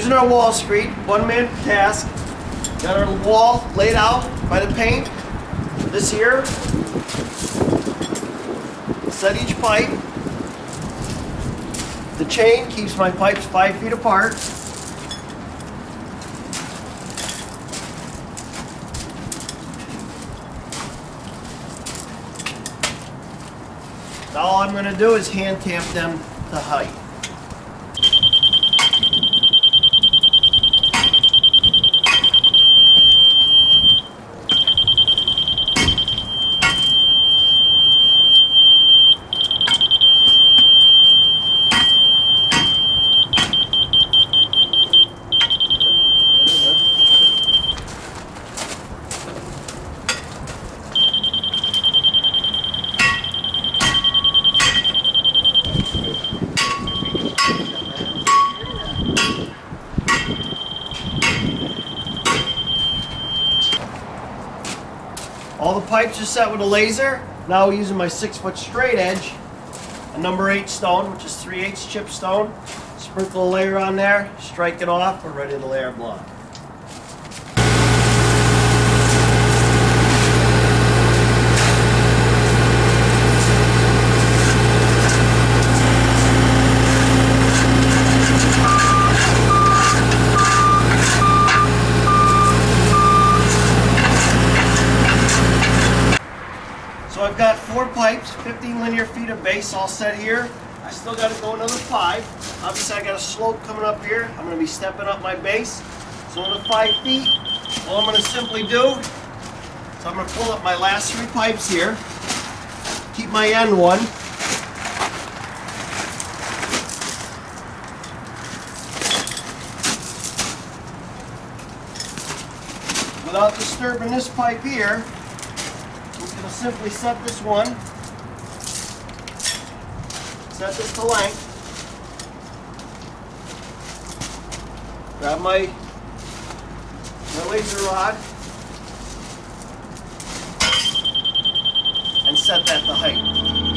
using our wall screed, one-man task. Got our wall laid out by the paint. This here, set each pipe. The chain keeps my pipes 5 feet apart. Now all I'm going to do is hand tap them to height. All the pipes are set with a laser. Now we're using my 6-foot straight edge, a number 8 stone, which is 3/8 chip stone. Sprinkle a layer on there, strike it off, we're ready to lay our block. So I've got 4 pipes, 15 linear feet of base all set here. I still got to go another 5. Obviously I got a slope coming up here. I'm going to be stepping up my base. So another 5 feet. All I'm going to simply do is I'm going to pull up my last 3 pipes here. Keep my end one. Without disturbing this pipe here, I'm going to simply set this one, set this to length, grab my laser rod, and set that to height.